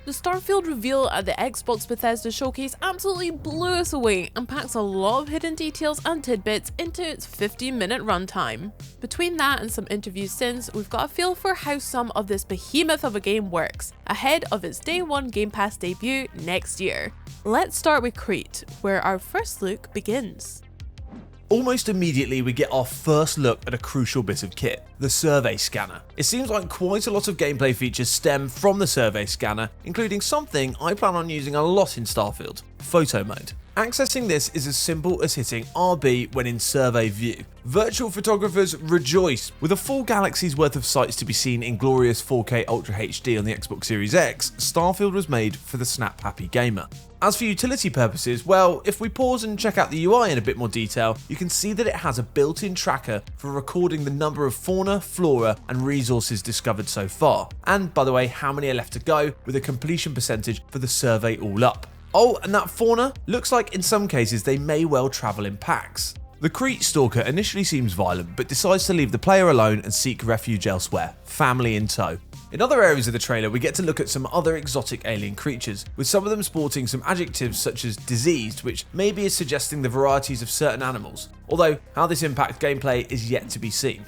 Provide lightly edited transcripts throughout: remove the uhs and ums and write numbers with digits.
The Starfield reveal at the Xbox Bethesda Showcase absolutely blew us away and packs a lot of hidden details and tidbits into its 50-minute runtime. Between that and some interviews since, we've got a feel for how some of this behemoth of a game works, ahead of its Day 1 Game Pass debut next year. Let's start with Crete, where our first look begins. Almost immediately we get our first look at a crucial bit of kit, the survey scanner. It seems like quite a lot of gameplay features stem from the survey scanner, including something I plan on using a lot in Starfield, photo mode. Accessing this is as simple as hitting RB when in survey view. Virtual photographers rejoice! With a full galaxy's worth of sights to be seen in glorious 4K Ultra HD on the Xbox Series X, Starfield was made for the snap-happy gamer. As for utility purposes, well, if we pause and check out the UI in a bit more detail, you can see that it has a built-in tracker for recording the number of fauna, flora, and resources discovered so far. And, by the way, how many are left to go, with a completion percentage for the survey all up. Oh, and that fauna? Looks like in some cases they may well travel in packs. The Crete Stalker initially seems violent, but decides to leave the player alone and seek refuge elsewhere, family in tow. In other areas of the trailer, we get to look at some other exotic alien creatures, with some of them sporting some adjectives such as diseased, which maybe is suggesting the varieties of certain animals, although how this impacts gameplay is yet to be seen.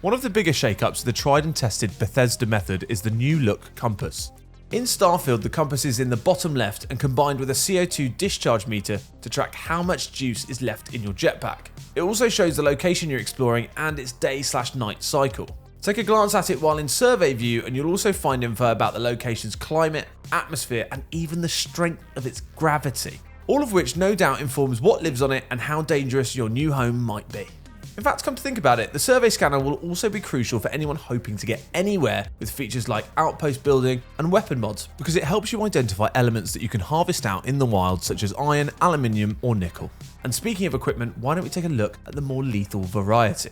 One of the bigger shakeups of the tried and tested Bethesda method is the new look compass. In Starfield, the compass is in the bottom left and combined with a CO2 discharge meter to track how much juice is left in your jetpack. It also shows the location you're exploring and its day/night cycle. Take a glance at it while in survey view and you'll also find info about the location's climate, atmosphere, and even the strength of its gravity. All of which no doubt informs what lives on it and how dangerous your new home might be. In fact, come to think about it, the survey scanner will also be crucial for anyone hoping to get anywhere with features like outpost building and weapon mods, because it helps you identify elements that you can harvest out in the wild, such as iron, aluminium, or nickel. And speaking of equipment, why don't we take a look at the more lethal variety?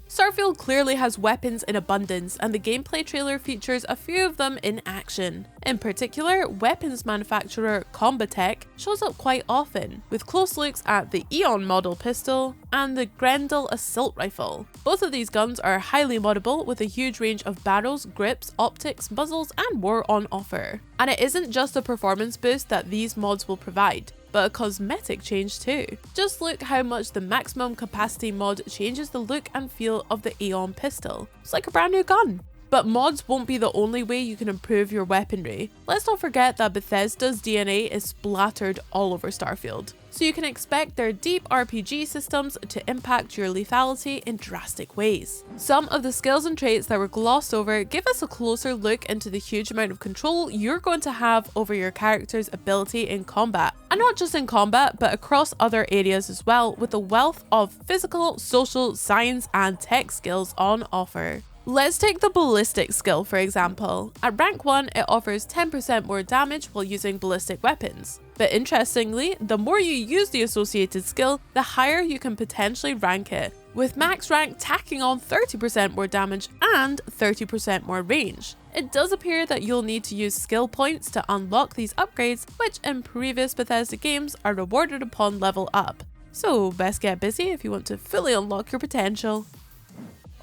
Starfield clearly has weapons in abundance, and the gameplay trailer features a few of them in action. In particular, weapons manufacturer Combatech shows up quite often, with close looks at the Eon model pistol and the Grendel assault rifle. Both of these guns are highly moddable, with a huge range of barrels, grips, optics, muzzles, and more on offer. And it isn't just a performance boost that these mods will provide, but a cosmetic change too. Just look how much the maximum capacity mod changes the look and feel of the Aeon pistol. It's like a brand new gun. But mods won't be the only way you can improve your weaponry. Let's not forget that Bethesda's DNA is splattered all over Starfield, so you can expect their deep RPG systems to impact your lethality in drastic ways. Some of the skills and traits that were glossed over give us a closer look into the huge amount of control you're going to have over your character's ability in combat. And not just in combat, but across other areas as well, with a wealth of physical, social, science, and tech skills on offer. Let's take the ballistic skill for example. At rank 1, it offers 10% more damage while using ballistic weapons. But interestingly, the more you use the associated skill, the higher you can potentially rank it, with max rank tacking on 30% more damage and 30% more range. It does appear that you'll need to use skill points to unlock these upgrades, which in previous Bethesda games are rewarded upon level up. So best get busy if you want to fully unlock your potential.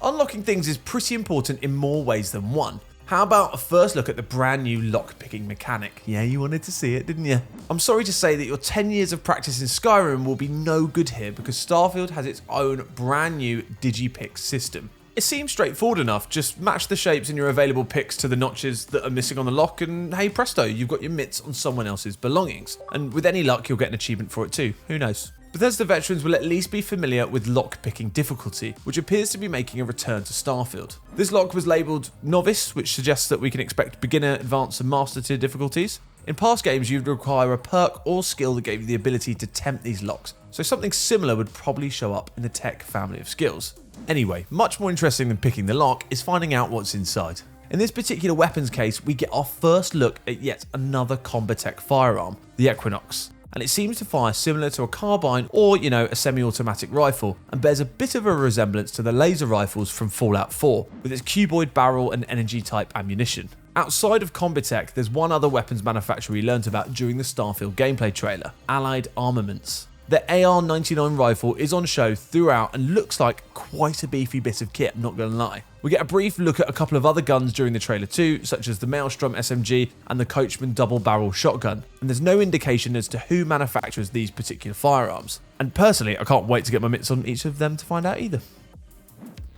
Unlocking things is pretty important in more ways than one. How about a first look at the brand new lock-picking mechanic? Yeah, you wanted to see it, didn't you? I'm sorry to say that your 10 years of practice in Skyrim will be no good here, because Starfield has its own brand new digipick system. It seems straightforward enough, just match the shapes in your available picks to the notches that are missing on the lock and hey presto, you've got your mitts on someone else's belongings. And with any luck you'll get an achievement for it too, who knows? Bethesda veterans will at least be familiar with lock-picking difficulty, which appears to be making a return to Starfield. This lock was labelled Novice, which suggests that we can expect beginner, advanced and master tier difficulties. In past games you'd require a perk or skill that gave you the ability to tempt these locks, so something similar would probably show up in the tech family of skills. Anyway, much more interesting than picking the lock is finding out what's inside. In this particular weapons case, we get our first look at yet another Combatech firearm, the Equinox. And it seems to fire similar to a carbine or, a semi-automatic rifle, and bears a bit of a resemblance to the laser rifles from Fallout 4, with its cuboid barrel and energy type ammunition. Outside of Combatech, there's one other weapons manufacturer we learnt about during the Starfield gameplay trailer, Allied Armaments. The AR-99 rifle is on show throughout and looks like quite a beefy bit of kit, I'm not gonna lie. We get a brief look at a couple of other guns during the trailer too, such as the Maelstrom SMG and the Coachman double-barrel shotgun, and there's no indication as to who manufactures these particular firearms. And personally, I can't wait to get my mitts on each of them to find out either.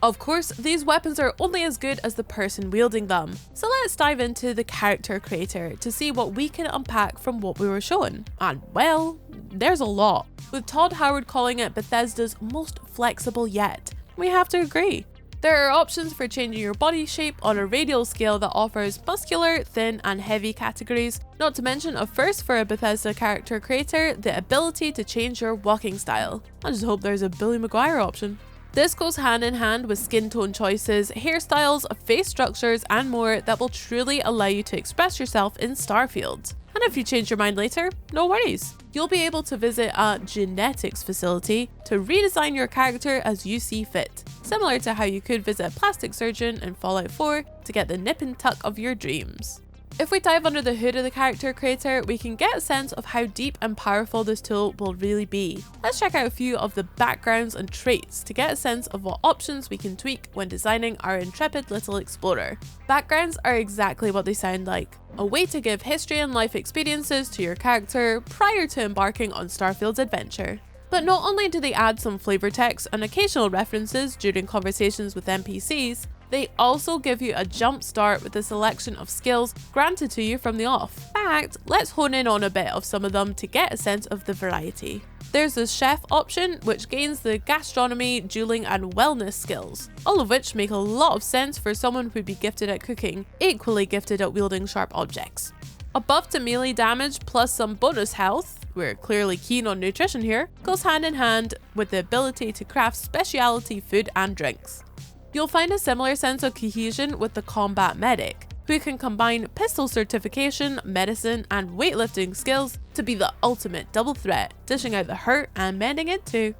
Of course, these weapons are only as good as the person wielding them, so let's dive into the character creator to see what we can unpack from what we were shown. And well, there's a lot, with Todd Howard calling it Bethesda's most flexible yet. We have to agree. There are options for changing your body shape on a radial scale that offers muscular, thin and heavy categories, not to mention a first for a Bethesda character creator, the ability to change your walking style. I just hope there's a Billy Maguire option. This goes hand in hand with skin tone choices, hairstyles, face structures and more that will truly allow you to express yourself in Starfield. And if you change your mind later, no worries. You'll be able to visit a genetics facility to redesign your character as you see fit, similar to how you could visit a plastic surgeon in Fallout 4 to get the nip and tuck of your dreams. If we dive under the hood of the character creator, we can get a sense of how deep and powerful this tool will really be. Let's check out a few of the backgrounds and traits to get a sense of what options we can tweak when designing our intrepid little explorer. Backgrounds are exactly what they sound like, a way to give history and life experiences to your character prior to embarking on Starfield's adventure. But not only do they add some flavor text and occasional references during conversations with NPCs, they also give you a jump start with a selection of skills granted to you from the off. In fact, let's hone in on a bit of some of them to get a sense of the variety. There's the chef option, which gains the gastronomy, dueling and wellness skills, all of which make a lot of sense for someone who'd be gifted at cooking, equally gifted at wielding sharp objects. A buff to melee damage plus some bonus health, we're clearly keen on nutrition here, goes hand in hand with the ability to craft specialty food and drinks. You'll find a similar sense of cohesion with the combat medic, who can combine pistol certification, medicine and weightlifting skills to be the ultimate double threat, dishing out the hurt and mending it too.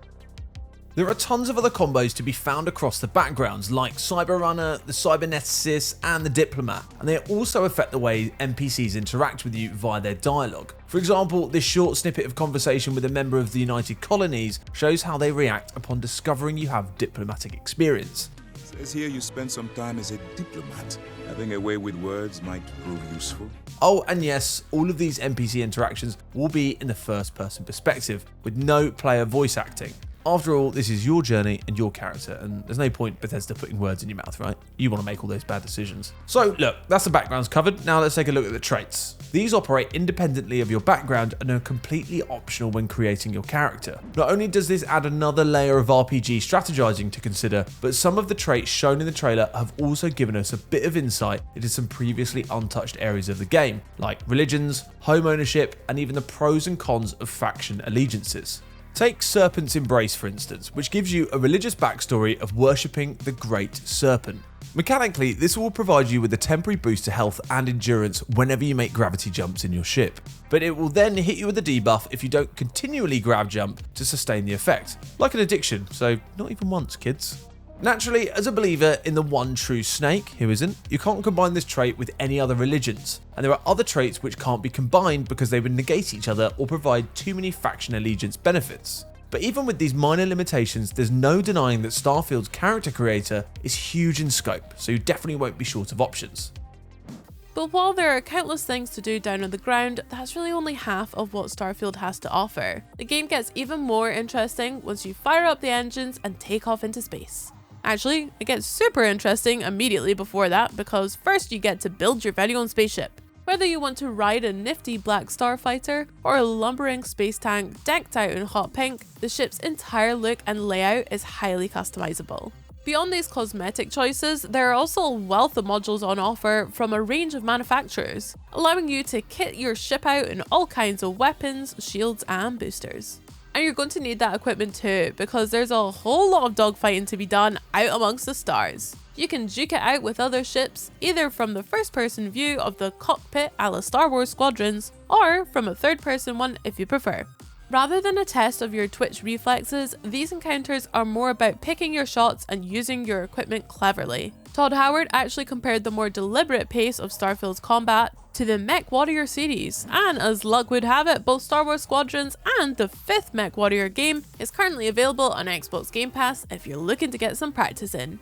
There are tons of other combos to be found across the backgrounds like Cyberrunner, the Cyberneticist and the Diplomat, and they also affect the way NPCs interact with you via their dialogue. For example, this short snippet of conversation with a member of the United Colonies shows how they react upon discovering you have diplomatic experience. It says here you spent some time as a diplomat. Having a way with words might prove useful. Oh, and yes, all of these NPC interactions will be in the first-person perspective, with no player voice acting. After all, this is your journey and your character, and there's no point Bethesda putting words in your mouth, right? You want to make all those bad decisions. So look, that's the backgrounds covered, now let's take a look at the traits. These operate independently of your background and are completely optional when creating your character. Not only does this add another layer of RPG strategizing to consider, but some of the traits shown in the trailer have also given us a bit of insight into some previously untouched areas of the game, like religions, home ownership, and even the pros and cons of faction allegiances. Take Serpent's Embrace for instance, which gives you a religious backstory of worshipping the Great Serpent. Mechanically, this will provide you with a temporary boost to health and endurance whenever you make gravity jumps in your ship, but it will then hit you with a debuff if you don't continually grav jump to sustain the effect, like an addiction, so not even once, kids. Naturally, as a believer in the one true snake, who isn't, you can't combine this trait with any other religions, and there are other traits which can't be combined because they would negate each other or provide too many faction allegiance benefits. But even with these minor limitations, there's no denying that Starfield's character creator is huge in scope, so you definitely won't be short of options. But while there are countless things to do down on the ground, that's really only half of what Starfield has to offer. The game gets even more interesting once you fire up the engines and take off into space. Actually, it gets super interesting immediately before that, because first you get to build your very own spaceship. Whether you want to ride a nifty black starfighter or a lumbering space tank decked out in hot pink, the ship's entire look and layout is highly customizable. Beyond these cosmetic choices, there are also a wealth of modules on offer from a range of manufacturers, allowing you to kit your ship out in all kinds of weapons, shields and boosters. And you're going to need that equipment too, because there's a whole lot of dogfighting to be done out amongst the stars. You can duke it out with other ships, either from the first person view of the cockpit a la Star Wars Squadrons, or from a third person one if you prefer. Rather than a test of your twitch reflexes, these encounters are more about picking your shots and using your equipment cleverly. Todd Howard actually compared the more deliberate pace of Starfield's combat to the MechWarrior series, and as luck would have it, both Star Wars Squadrons and the 5th MechWarrior game is currently available on Xbox Game Pass if you're looking to get some practice in.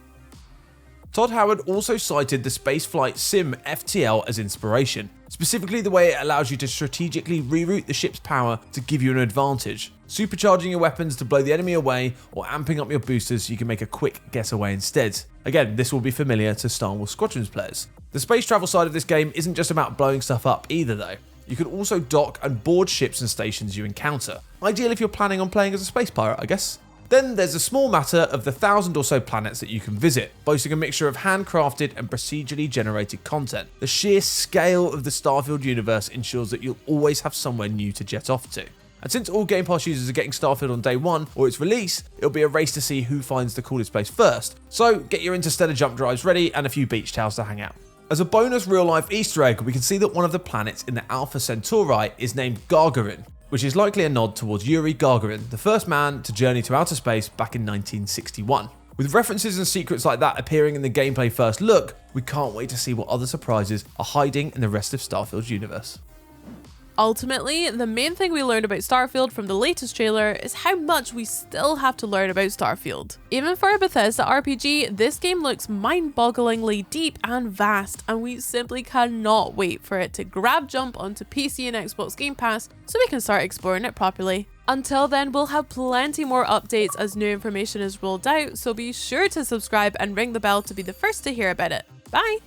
Todd Howard also cited the spaceflight sim FTL as inspiration, specifically the way it allows you to strategically reroute the ship's power to give you an advantage, supercharging your weapons to blow the enemy away or amping up your boosters so you can make a quick getaway instead. Again, this will be familiar to Star Wars Squadrons players. The space travel side of this game isn't just about blowing stuff up either though. You can also dock and board ships and stations you encounter, ideal if you're planning on playing as a space pirate, I guess. Then there's a small matter of the 1,000 or so planets that you can visit, boasting a mixture of handcrafted and procedurally generated content. The sheer scale of the Starfield universe ensures that you'll always have somewhere new to jet off to. And since all Game Pass users are getting Starfield on day one or its release, it'll be a race to see who finds the coolest place first. So get your interstellar jump drives ready and a few beach towels to hang out. As a bonus real-life Easter egg, we can see that one of the planets in the Alpha Centauri is named Gagarin, which is likely a nod towards Yuri Gagarin, the first man to journey to outer space back in 1961. With references and secrets like that appearing in the gameplay first look, we can't wait to see what other surprises are hiding in the rest of Starfield's universe. Ultimately, the main thing we learned about Starfield from the latest trailer is how much we still have to learn about Starfield. Even for a Bethesda RPG, this game looks mind-bogglingly deep and vast, and we simply cannot wait for it to grab jump onto PC and Xbox Game Pass so we can start exploring it properly. Until then, we'll have plenty more updates as new information is rolled out, so be sure to subscribe and ring the bell to be the first to hear about it. Bye!